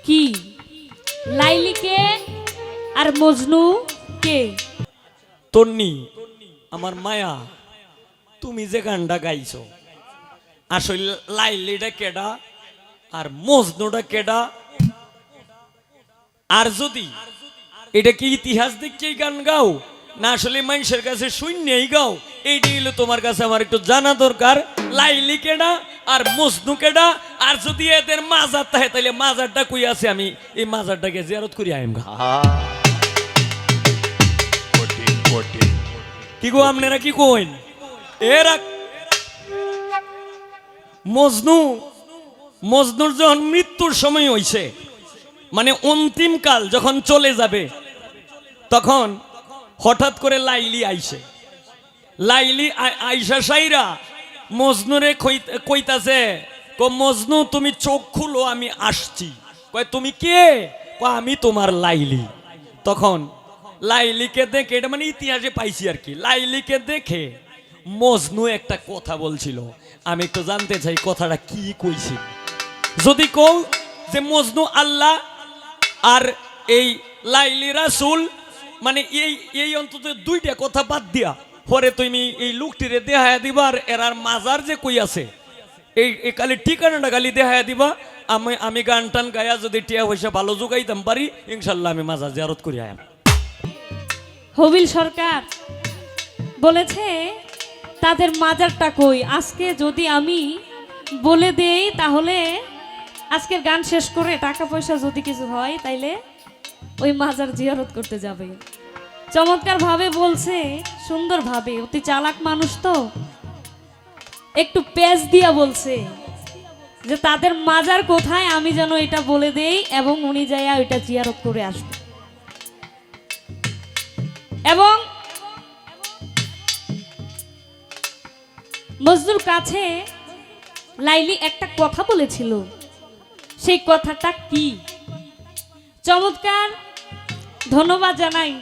কি লাইলি কে আর মজনু কে? তন্নি আমার মায়া, তুমি যে গানটা গাইছো আসলে লাইলিটা কেডা আর মজনুটা কেডা? আর যদি এটা কি ইতিহাস দেখেই গান গাও না আসলে মানুষের কাছে শূন্যই গাও, এইটাই হলো তোমার কাছে আমার একটু জানা দরকার। লাইলি কেডা আর মজনু কেডা? আর যদি এদের মাজার থাকে তাহলে মাজারটা কই আছে, আমি এই মাজারটাকে জিয়ারত করি আইম গা। কি গো আপনারা কি কইন? এরা মজনুর যখন মৃত্যুর সময় হইছে, মানে অন্তিম কাল যখন চলে যাবে, তখন হঠাৎ করে লাইলি আইছে। লাইলি আইসা সাইরা মজনুরে কইতাছে, মজনু তুমি চোখ খুলো, আমি আসছি। কয় তুমি কে? আমি তোমার লাইলি। তখন লাইলিকে দেখে, এটা মানে ইতিহাসে পাইছি আর কি, লাইলিকে দেখে মজনু একটা কথা বলছিল। আমি একটু জানতে চাই কথাটা কি কইছিল। যদি কও যে মজনু আল্লাহ আর এই লাইলি রাসূল, মানে এই অন্তত দুইটা কথা বাদ দিয়া পরে তুমি এই লোকটিরে দেখায়া দিবা, আর এরার মাজার যে কই আছে এই খালি ঠিকানাটা খালি দেখায়া দিবা। আমি গান টান গায়া যদি টিয়া পয়সা ভালো জোগাইতাম পারি, ইনশাল্লাহ আমি মাজার জিয়ারত করি আয়াম। হবিল সরকার বলেছে তাদের মাজারটা কই। আজকে যদি আমি বলে দেই তাহলে আজকের গান শেষ করে টাকা পয়সা যদি কিছু হয় তাইলে ওই মাজার জিয়ারত করতে যাবে। চমৎকার ভাবে বলছে, সুন্দর ভাবে, অতি চালাক মানুষ তো, একটু পেজ দিয়া বলছে যে তাদের মাজার কোথায় আমি যেন এটা বলে দেই এবং উনি যাইয়া ওইটা জিয়ারত করে আসবে। এবং মজনুর কাছে লাইলি একটা কথা বলেছিল, সেই কথাটা কি? চমৎকার, ধন্যবাদ জানাই,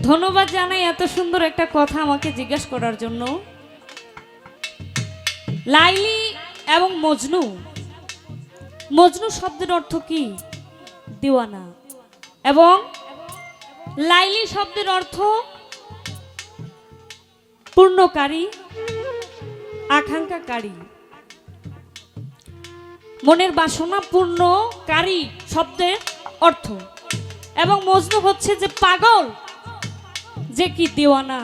ধন্যবাদ জানাই এত সুন্দর একটা কথা আমাকে জিজ্ঞাসা করার জন্য। লাইলি এবং মজনু, মজনু শব্দের অর্থ কি? দিওয়ানা। এবং লাইলি শব্দের অর্থ পূর্ণকারী, আকাঙ্ক্ষাকারী, মনের বাসনা পূর্ণকারী শব্দের অর্থ। এবং মজনু হচ্ছে যে পাগল, যে কি দিওয়ানা।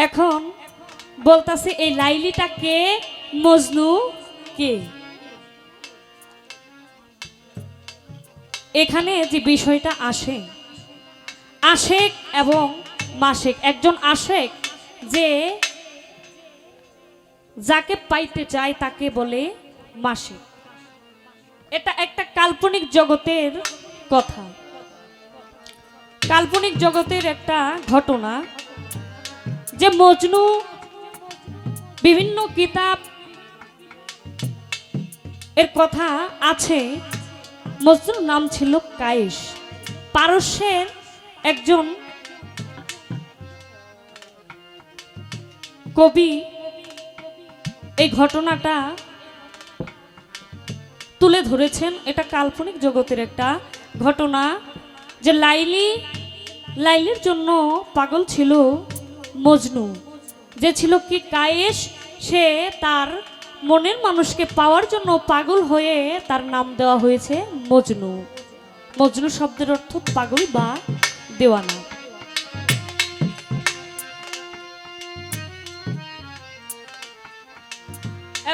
এখন বলতাছে এই লাইলিটা কে, মজনু কে? এখানে যে বিষয়টা আসে, আশেক এবং মাশেক। একজন আশেক যে যাকে পাইতে চায় তাকে বলে মাশেক। এটা একটা কাল্পনিক জগতের কথা, কাল্পনিক জগতের একটা ঘটনা, যে মজনু বিভিন্ন কিতাব এর কথা আছে। মজনুর নাম ছিল কায়েস, পারস্যের একজন কবি এই ঘটনাটা তুলে ধরেছেন। এটা কাল্পনিক জগতের একটা ঘটনা, যে লাইলির জন্য পাগল ছিল মজনু, যে ছিল কি কায়েস। সে তার মনের মানুষকে পাওয়ার জন্য পাগল হয়ে তার নাম দেওয়া হয়েছে মজনু। মজনু শব্দের অর্থ পাগল বা দেওয়ানা।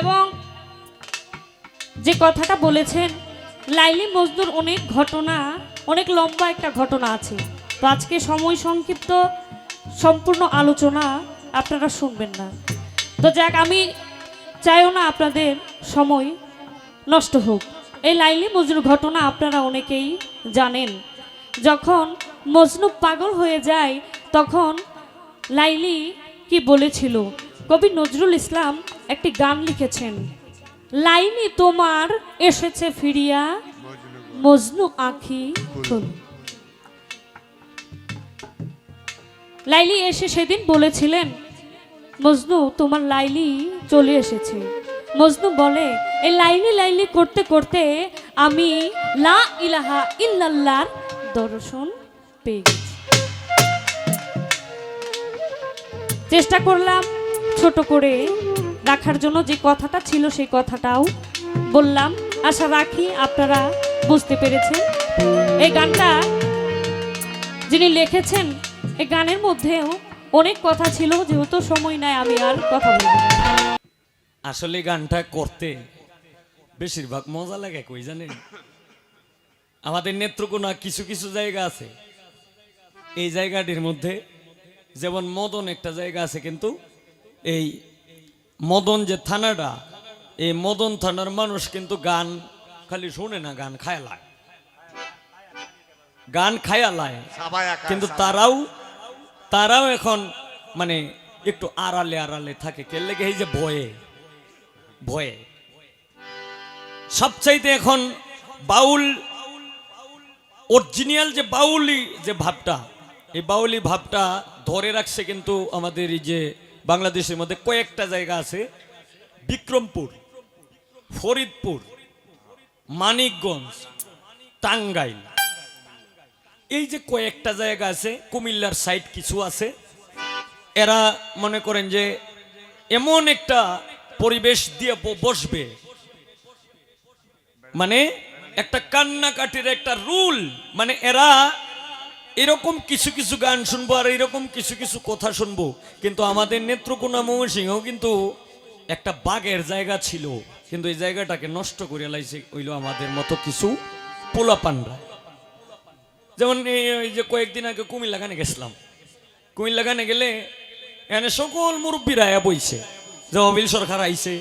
এবং যে কথাটা বলেছেন লাইলি মজনুর অনেক ঘটনা, অনেক লম্বা একটা ঘটনা আছে। তো আজকে সময় সংক্ষিপ্ত, সম্পূর্ণ আলোচনা আপনারা শুনবেন না। তো যাক, আমি চাইও না আপনাদের সময় নষ্ট হোক। এই লাইলি মজনুর ঘটনা আপনারা অনেকেই জানেন। যখন মজনু পাগল হয়ে যায় তখন লাইলি কি বলেছিল? কবি নজরুল ইসলাম একটি গান লিখেছেন, লাইলি তোমার এসেছে ফিরিয়া, মজনু আঁখি খোল। লাইলি এসে সেদিন বলেছিলেন, মজনু তোমার লাইলি চলে এসেছে। মজনু বলে এই লাইলি লাইলি করতে করতে আমি লা ইলাহা ইল্লাল্লাহর দর্শন পেয়ে গেছি। চেষ্টা করলাম ছোট করে রাখার জন্য, যে কথাটা ছিল সেই কথাটাও বললাম। আশা রাখি আপনারা বুঝতে পেরেছেন। এই গানটা যিনি লিখেছেন, এই গানের মধ্যেও অনেক কথা ছিল, যেহেতু সময় নাই আমি আর কথা বলবো না। আসলে গানটা করতে বেশিরভাগ মজা লাগে কই জানেন, আমাদের নেত্রকোনা কিছু কিছু জায়গা আছে, এই জায়গাটির মধ্যে যেমন মদন একটা জায়গা আছে, কিন্তু এই মদন যে থানাটা, এই মদন থানার মানুষ কিন্তু গান খালি শুনে না, গান খায়ালায়, গান খায়ালায়, কিন্তু তারাও এখন মানে একটু আড়ালে আড়ালে থাকে। কে লেগে এই যে ভয়ে ভয়ে সবচাইতে এখন বাউল অরিজিনাল যে বাউলি যে ভাবটা, এই বাউলি ভাবটা ধরে রাখছে কিন্তু আমাদের এই যে বাংলাদেশের মধ্যে কয়েকটা জায়গা আছে, বিক্রমপুর, ফরিদপুর, মানিকগঞ্জ, টাঙ্গাইল, এই যে কয়েকটা জায়গা আছে, কুমিল্লার সাইড কিছু আছে। এরা মনে করেন যে এমন একটা পরিবেশ দিয়ে বসবে, মানে একটা কান্নাকাটির একটা রুল, মানে এরা এরকম কিছু কিছু গান শুনবো আর এরকম কিছু কিছু কথা শুনবো। কিন্তু আমাদের নেত্রকোনা ময়মনসিংহ কিন্তু একটা বাগের জায়গা ছিল, কিন্তু এই জায়গাটাকে নষ্ট করে লাইছে হইলো আমাদের মতো কিছু পোলাপানরা। যেমন এই যে কয়েকদিন আগে কুমিল্লা গানে গেছিলাম, কুমিল্লা গানে গেলে এখানে সকল মুরব্বীরা বইছে, যে অবিল সরকার আইছে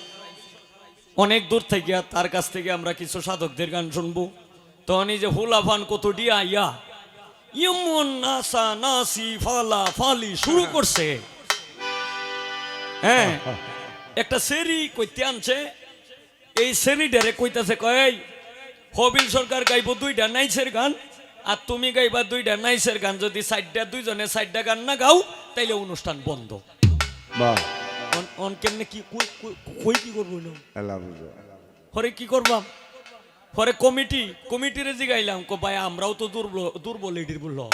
অনেক দূর থেকে, তার কাছ থেকে আমরা কিছু সাধকদের গান শুনবো। তখন এই যে হোলাফান কত ডিয়া ইয়া ইমন নাসা নাসি ফালা ফালি শুরু করছে। হ্যাঁ, একটা সেরি কইতে আনছে, এই সেরিডারে কইতাছে কয় হবিল সরকার গাইব 2টা নাইসের গান আর তুমি গাইবা 2টা নাইসের গান, যদি দুইজনে 4টা গান না গাও তাইলে অনুষ্ঠান বন্ধ। বাহ, অন কেমনে কি কই কি করবো না পরে কি করবাম, পরে কমিটিরে জিগাইলাম, কো ভাই আমরাও তো দুর্বল এটির বললো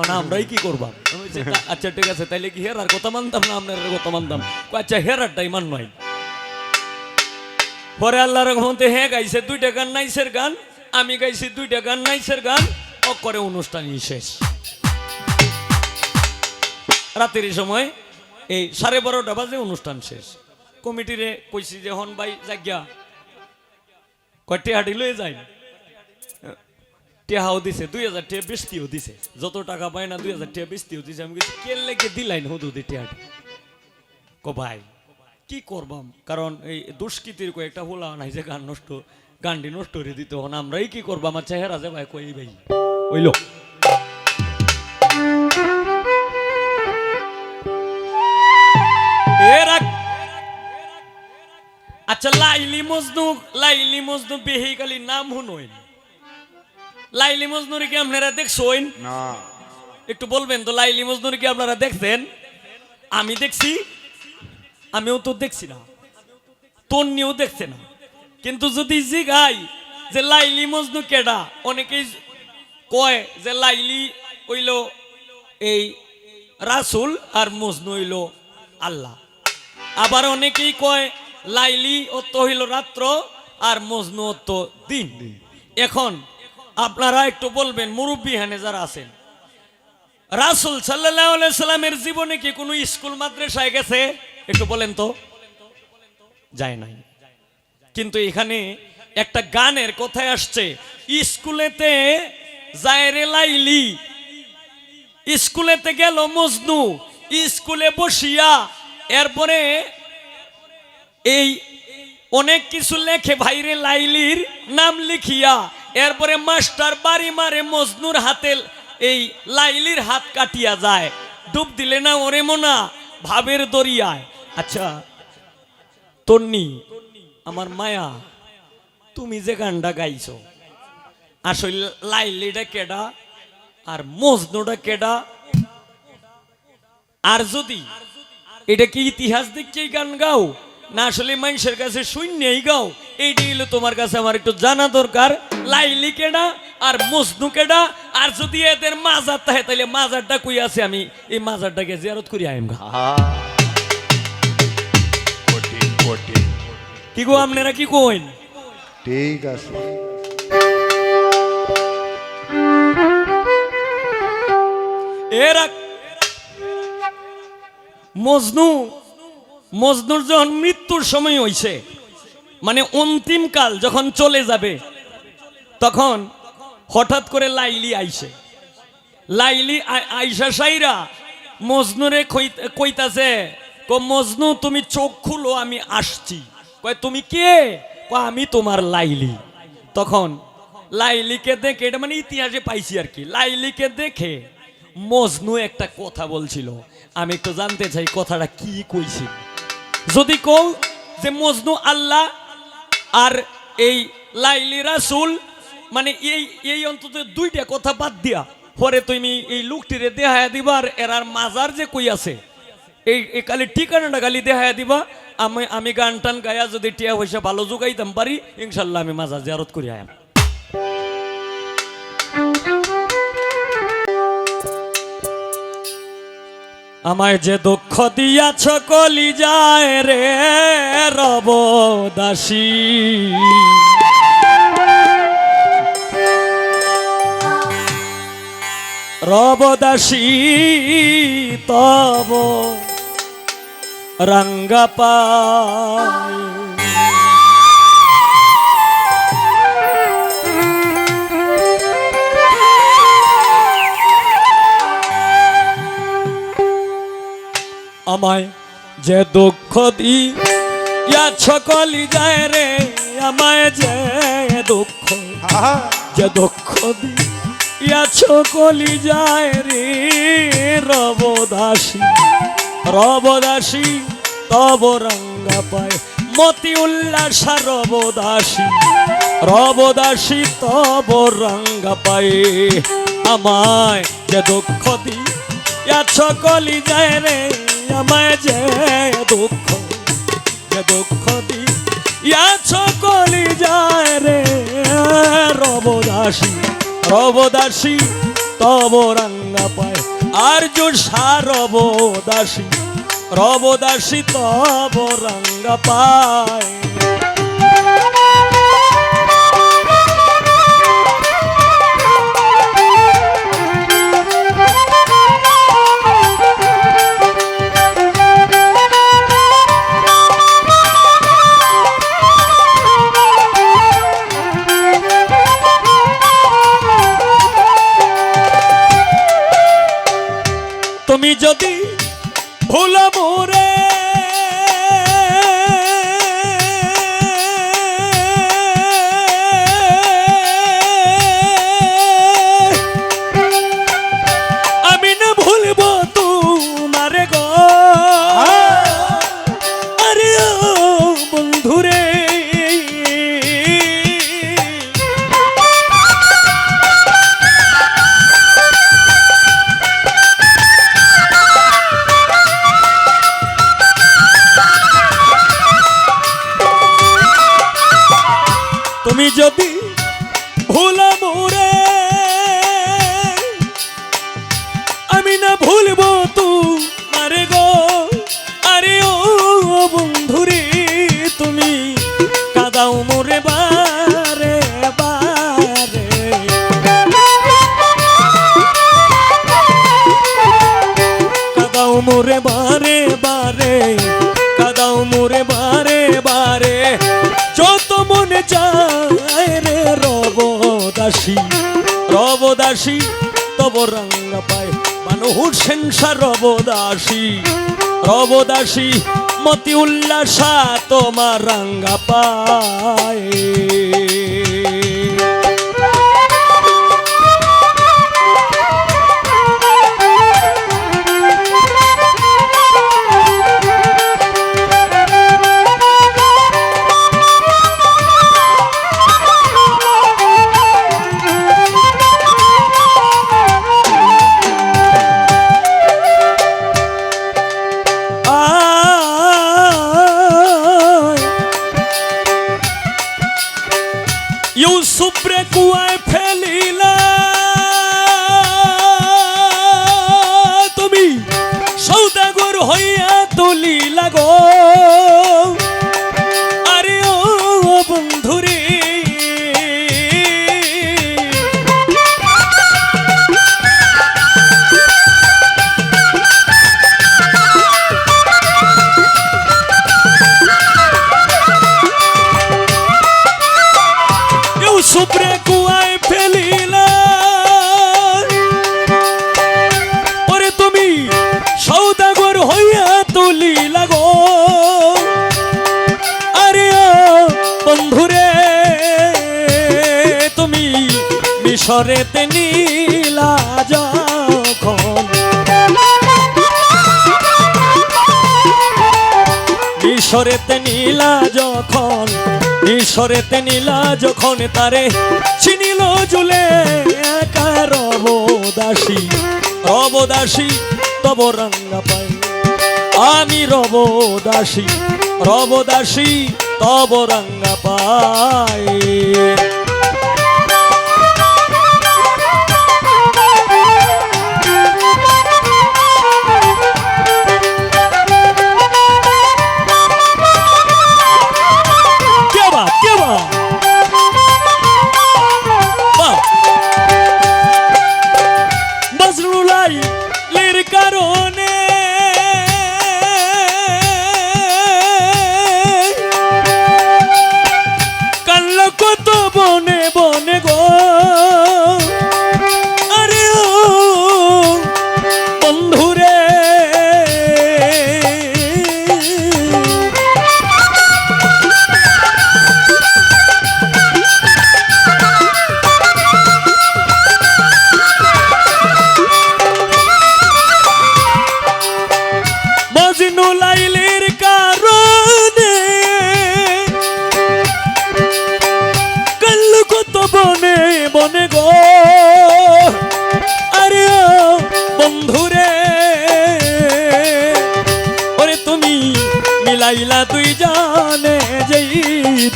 না, আমরাই কি করবাম। আচ্ছা ঠিক আছে, তাইলে কি হেরার কথা মানতাম না আপনার কথা মানতাম? আচ্ছা হেরারটাই মান নয়। পরে আল্লাহর রহমতে হ্যাঁ গাইছে 2টা গান নাইসের গান, আমি গাইছি 2টা গান নাইসের গান, ও করে অনুষ্ঠানই শেষ। রাতের সময় এই 12:30 বাজে অনুষ্ঠান শেষ। কমিটিরে কইছি যে হন ভাই জায়গা কয়টি হাঁটি লয়ে যাই, টেহাও দিছে 2000 টাকা বেশতিও দিছে, যত টাকা পায় না 2000 টাকা বেশতিও দিছে। আমি কিছু কে লেগে দিলাইন হুদুদি টেহাটি কো ভাই কি করবাম, কারণ এই দুষ্কৃতির কয়েকটা হোলা নাই যে গানটি নষ্ট করে দিতে হন, আমরাই কি করবো, আমার চেহারা যে ভাই কই ভাই ওইল। আচ্ছা লাইলি মজনু বেহিকালি নাম হুনইন, লাইলি মজনুর কি আপনারা দেখছেন? না, একটু বলবেন তো, লাইলি মজনুর কি আপনারা দেখছেন? আমি দেখছি, আমিও তো দেখছি না, তন্নিও দেখছে না। কিন্তু যদি জিগাই যে লাইলি মজনু কেডা, অনেকেই কয় যে লাইলি হইল এই রাসূল আর মজনু হইল আল্লাহ। আবার অনেকেই কয় লাইলি ও তো হইল রাত্র আর মজনু ও তো দিন। এখন আপনারা একটু বলবেন, মুরব্বী হানে যারা আছেন, রাসূল সাল্লাল্লাহু আলাইহি সাল্লামের জীবনে কি কোনো স্কুল মাদ্রাসায় গেছে? একটু বলেন তো। যায় নাই। কিন্তু এখানে একটা গানের কথায় আসছে, স্কুলেতে যায় রে লাইলি, স্কুলেতে গেল মজনু, স্কুলে বসিয়া এরপরে এই অনেক কিছু লেখে ভাইরে লাইলির নাম লিখিয়া, এরপরে মাস্টার বাড়ি মারে মজনুর হাতে, এই লাইলির হাত কাটিয়া যায়, ডুব দিলে না ওরে মোনা ভাবের দরিয়ায়। আচ্ছা তন্নি আমার মায়া, তুমি যে গানটা গাইছো আসলে লাইলিটা কেডা আর মজনুটা কেডা? আর যদি এটা কি ইতিহাস দেখে গান গাও না আসলে মানুষের কাছে শূন্যই গাও, এইটাই হলো তোমার কাছে আমার একটু জানা দরকার। লাইলি কেডা আর মজনু কেডা, আর যদি এদের মাজার থাকে তাহলে মাজারটা কই আছে, আমি এই মাজারটাকে জিয়ারত করি আইম গা। কঠিন কঠিন। কি গো আপনারা কি কইন? ঠিক আছে। এরা মজনুর যখন মৃত্যুর সময় হইছে, মানে অন্তিম কাল যখন চলে যাবে, তখন হঠাৎ করে লাইলি আইছে। লাইলি আইসা সাইরা মজনুরে কইতাছে, মজনু তুমি চোখ খুলো, আমি আসছি। কয় তুমি কে? আমি তোমার লাইলি। তখন লাইলিকে দেখে, এটা মানে ইতিহাসে পাইছি আর কি, লাইলিকে দেখে মজনু একটা কথা বলছিল। আমি একটু জানতে চাই কথাটা কি কইছিল। যদি কও যে মজনু আল্লাহ আর এই লাইলি রাসূল, মানে এই অন্তত দুইটা কথা বাদ দিয়া পরে তুমি এই লোকটিরে দেখায়া দিবা, আর এরার মাজার যে কই আছে এই খালি ঠিকানাটা খালি দেখায়া দিবা। আমি গান টান গায়া যদি টিয়া পয়সা ভালো জোগাইতাম পারি, ইনশাল্লাহ আমি মাজার জিয়ারত করি আয়াম। আমায় যে দুঃখ দিয়াছ কলিজায় রে রব দাসী, রব দাসী তব রঙ্গা পায়। আমায় যে দুঃখ দিয়াছ কলিজায় রে, আমায় যে দুঃখ দিয়াছ কলিজায় রে রব দাসী, রব দাসী তব রঙ্গা পায়। মতি উল্লাস রব দাসী, রব দাসী তব রঙ্গা পায়। আমায় যে দুঃখ দিয়াছ কলিজায় রে, আমায় যে দুঃখ দিয়াছ কলিজায় রে রব দাসী, রব দাসী তব রঙ্গা পায়। আর জোসা রব দাসী তব রঙ্গা পায়। তুমি যদি ভুল মোরে, আমি না ভুলব তোমারে গো, আরে ও বন্ধুরে। তুমি যদি ভুল মোরে, আমি না ভুলব তোমারে গো, আরে ও বন্ধুরে। তুমি কাদাও মোরে বারে বারে, কাদাও মোরে বারে বারে, কাদাও মোরে বারে বারে। যত মনে চায় রে রব দাসী তব রঙ্গা পায়। মানু হুসেন শাহ রব দাসী মতি উল্লাসা তোমার রঙ্গা পায়। কুয়ায় ফেলিলা তুমি সৌদাগর হইয়া তুলিলা গো আরে ও বন্ধুরে সুপ্রে কুয়ায় ফেলিলা ওরে তুমি সৌদাগর হইয়া তুলিলা গো আরে বন্ধুরে তুমি মিশরেতে নীলা যখন মিশরেতে নীলা যখন মিশরেতে নীলা যখন তারে চিনিল জুলে একা রবদাসী রবদাসী তব রঙ্গা পাই আমি রবদাসী রবদাসী তব রঙ্গা পাই কারণে কাল্ল কত বনে বনে গো আরে ও বন্ধুরে মজনু লাইলির কারণে কাল্লু কত বনে বনে গো আরে ও বন্ধুরে ওরে তুমি মিলাইলা তুই জানে যেই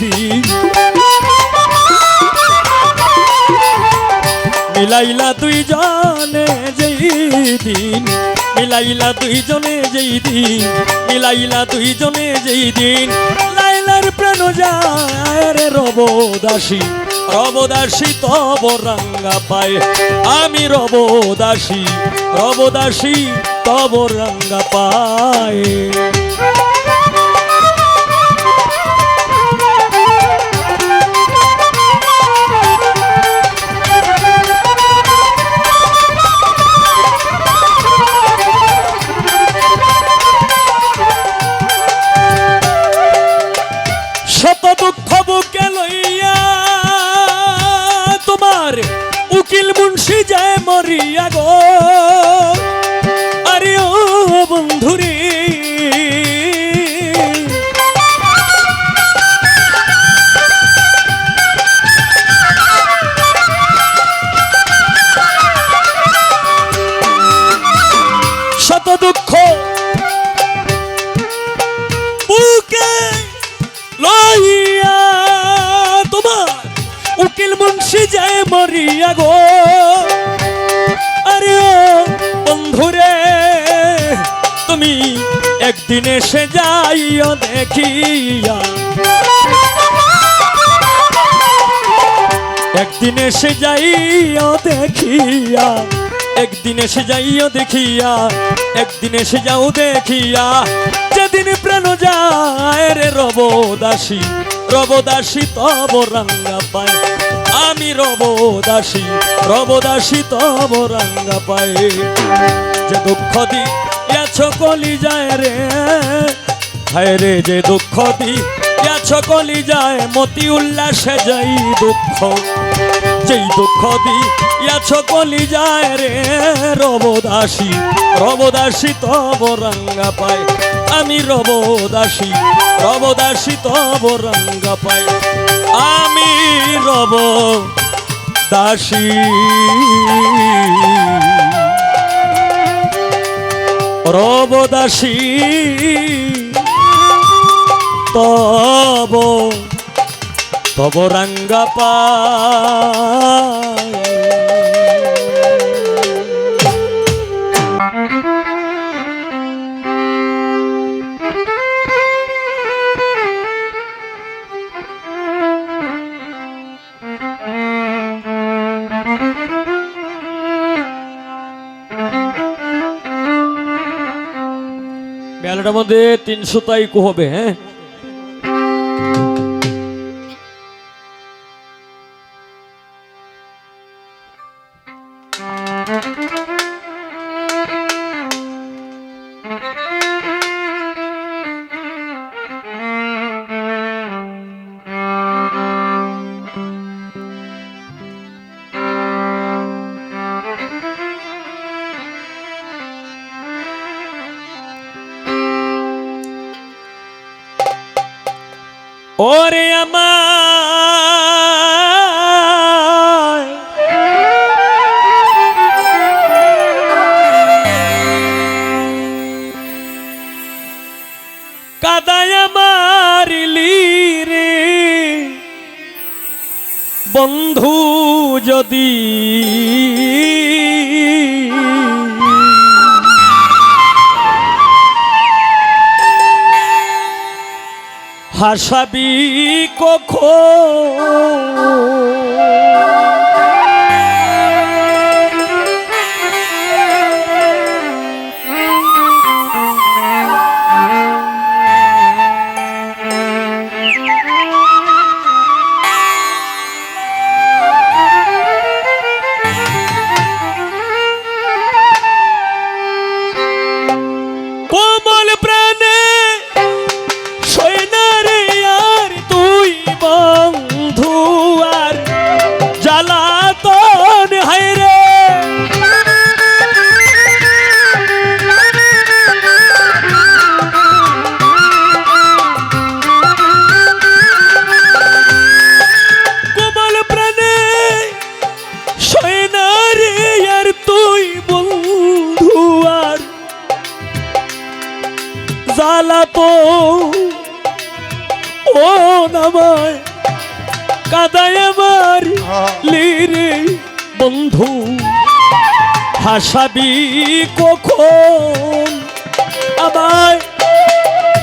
দিন মিলাইলা তুই জানে যেই দিন মিলাইলা তুই জনে যেই দিন মিলাইলা তুই জনে যেই দিন লাইলার প্রাণ যায় রে রবদাসী রবদাসী তব রঙ্গা পায় আমি রবদাসী রবদাসী তব রঙ্গা পায় শত দুঃখ বুকে লইয়া তোমার উকিল মুন্সি যায় মরিয়া গো আরে ও বন্ধুরে শত দুঃখ বুকে লইয়া তোমার উকিল মুন্সি যায় মরিয়া গো আরে ও বন্ধুরে তুমি একদিন এসে যাইও দেখিয়া একদিন এসে যাইও দেখিয়া একদিন এসে যাইও দেখিয়া একদিন এসে যাও দেখিয়া যেদিন প্রাণ যায় রে রবদাসী রবদাসী তব রঙ্গা পায় আমি রবদাসী রবদাসী তব রঙ্গা পায় যে দুঃখ দিয়াছ কলি যায় রে হায় রে যে দুঃখ দিয়াছ কলি যায় মতি উল্লাসে যাই দুঃখ যেই দুঃখ দিয়াছ কলি যায় রে রবদাসী রবদাসী তব রঙ্গা পায় আমি রবদাসী রবদাসী তব রঙ্গা পায় আমি রবদাসী রবদাসী তব তব রাঙ্গা পায় বেলাটার মধ্যে 300 তাইকু হবে। হ্যাঁ, ওরে আমার কাদায় মারিলি রে বন্ধু যদি হাসাবি কখন কোমল প্রাণে সৈনারে আর তুই বন্ধু আর জ্বালাতন হায়রে কোমল প্রাণে সৈনারে আর তুই বন্ধু আর জ্বালাতো ও নামায় কাদায় আমার লিরে বন্ধু হাসাবি কখন আমায়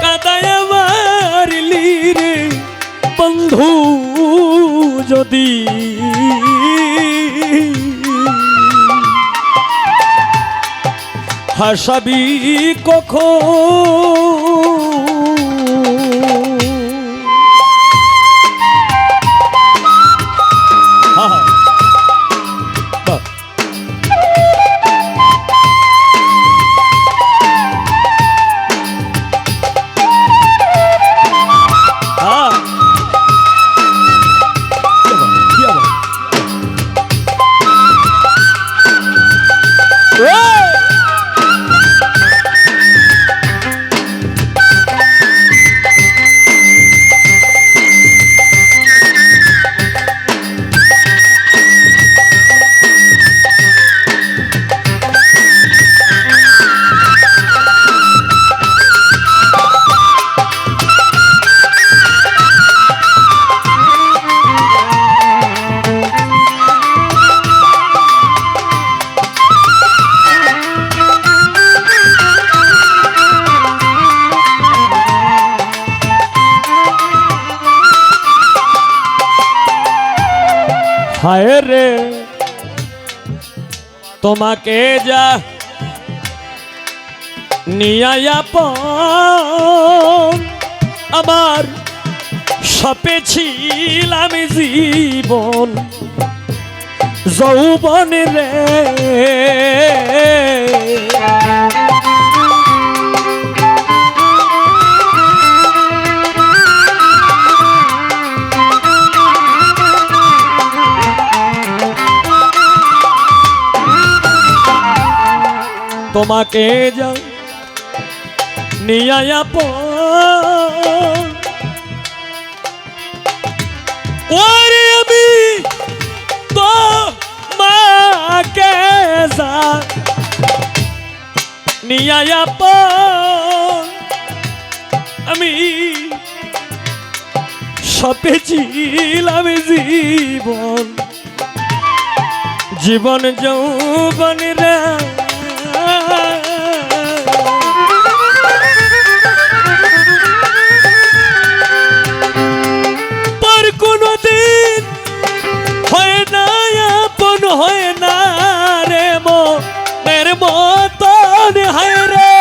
কাদায় আমার লিরে বন্ধু যদি হাসাবি কখন হায় রে তোমাকে যা নিয়ায়াপন আমার সপেছিলাম জীবন যৌবন রে তোমাকে যা নিয়ায়াপন ওরে আমি তো মাকে যা নিয়ায়াপন আমি সপেছিলাম জীবন জীবন যৌবন রে পর কোনদিন হয় না আপন হয় না রে মনের মতন হয় রে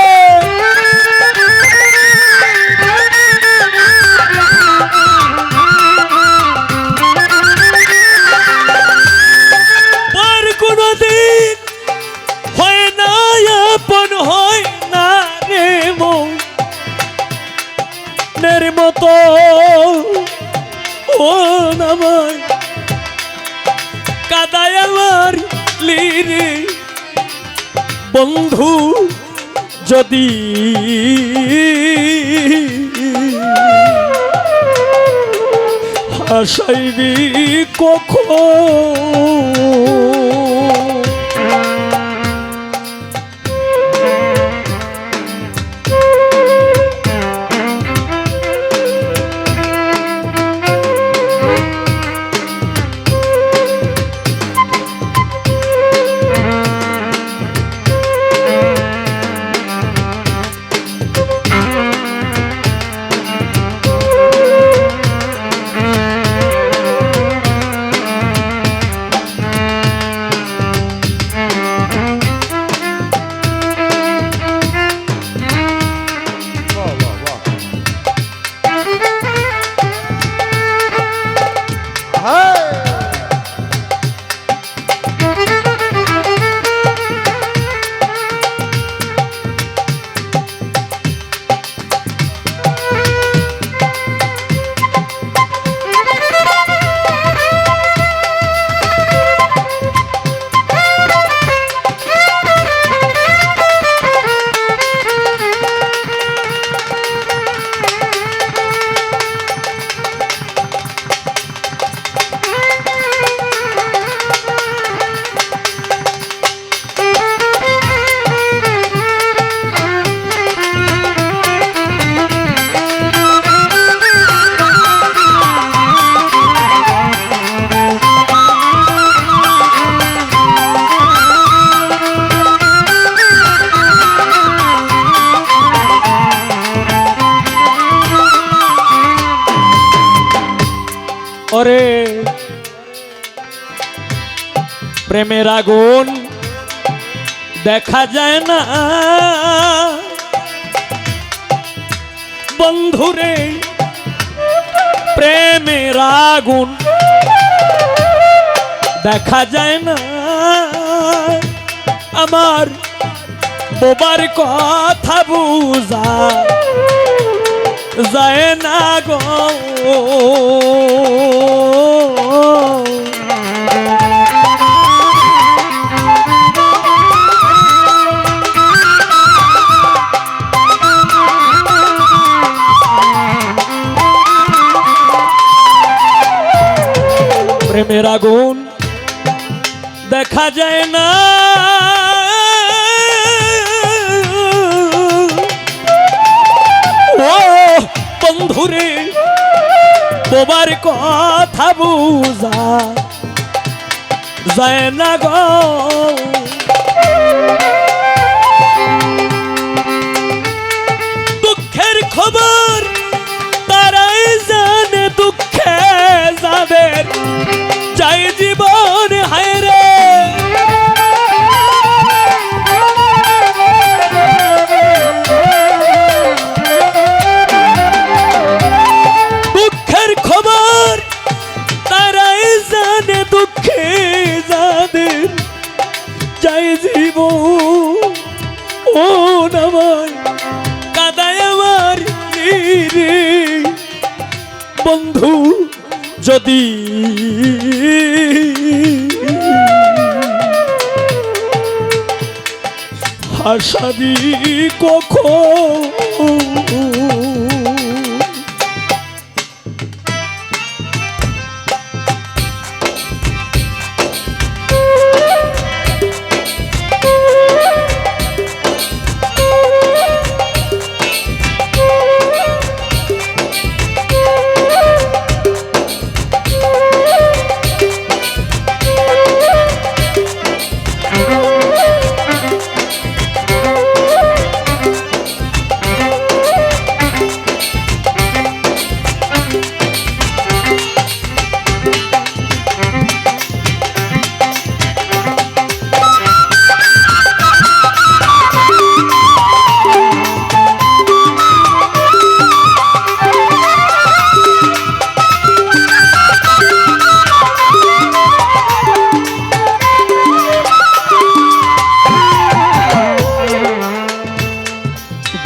পর কোনদিন হয় না আপন হয় না রে মনের মতো ও নামায় কাদায় আমার লিরে বন্ধু যদি হাসাইবি কখন বাহ বাহ বাহ হায় ওরে প্রেমের আগুন দেখা যায় না বন্ধুরে প্রেমের আগুন দেখা যায় না আমার বোবার কথা বুঝা যায় না গো প্রেমের আগুন দেখা যায় না ও বন্ধুরে বোবার কথা বুঝা যায় না গো দুঃখের খবর তারাই জানে দুঃখে যাদের চাই জীবন হায় রে দুঃখের খবর তারাই জানে দুঃখে যাদের চাই জীবন ও নামায় কাদায় আমার রে বন্ধু যদি হাসাবি কখন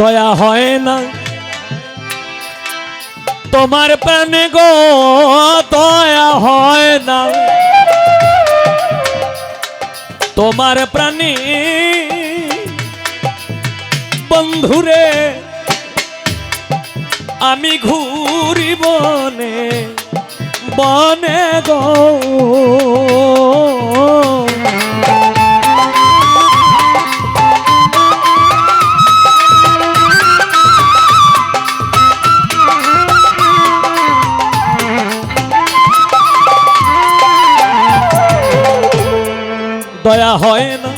দয়া হয় না তোমার প্রাণে গো, দয়া হয় না তোমার প্রাণে বন্ধুরে, আমি ঘুরি বনে বনে গো। দয়া হয় না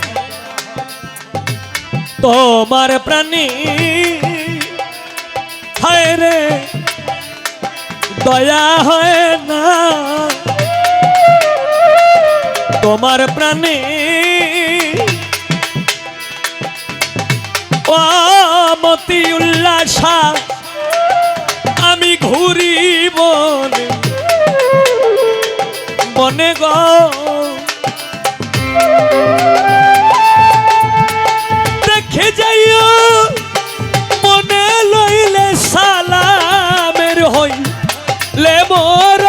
তোমার প্রাণী, হায় রে দয়া হয় না তোমার প্রাণী, ও মতি উল্লাসা আমি ঘুরি বনে বনে গো। দেখে যাইও মনে লইলে সালামের হইলে মোর,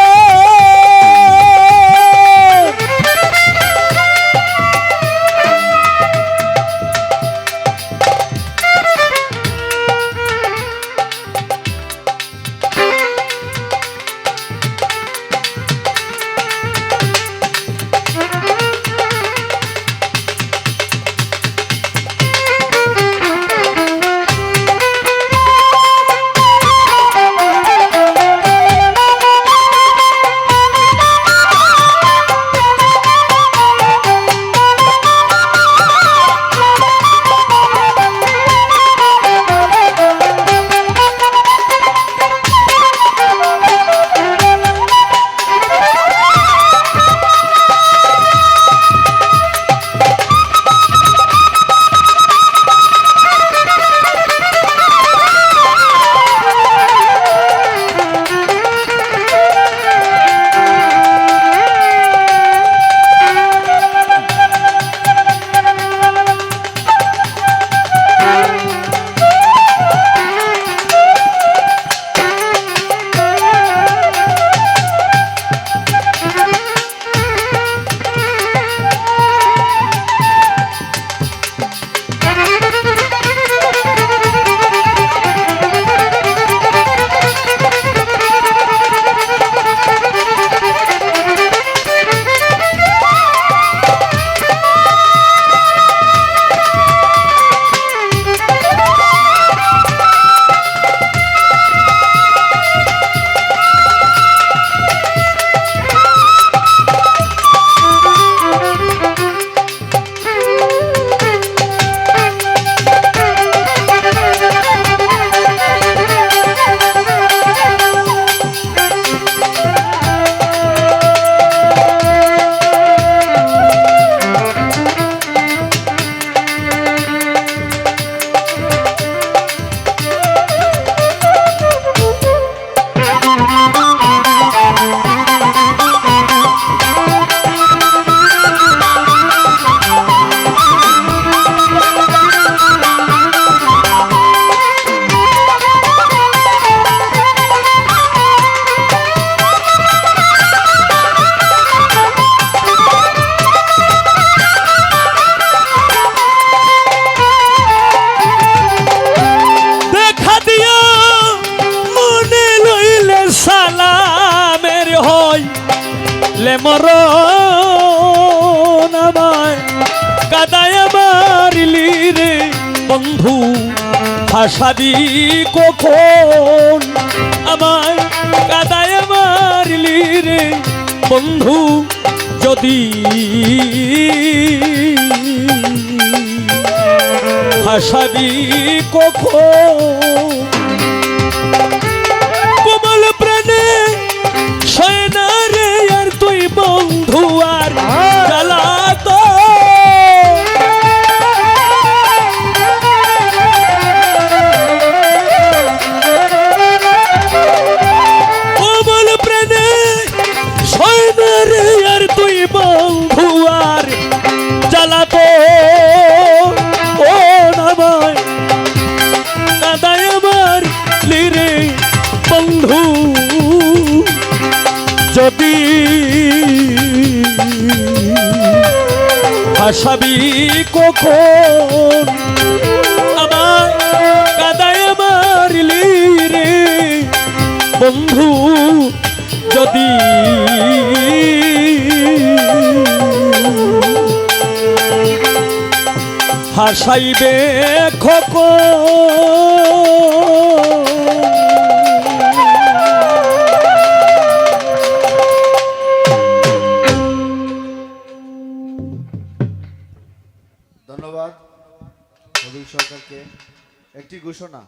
মরণ আমায় কাদায় মারিলি রে বন্ধু, ভাসাবি কখন আমায় কাদায় মারিলি রে বন্ধু, যদি ভাসাবি কখন কোমল প্রাণে সয়না রে আর তুই বন্ধু আর জ্বালাত কোমল প্রাণে সয়না রে আর তুই বন্ধু আর জ্বালাত ও নামায় যদি হাসাবি কখন আমার কাদায় মারলি রে বন্ধু যদি হাসাইবে ধন্যবাদ রবি সরকারকে। একটি ঘোষণা,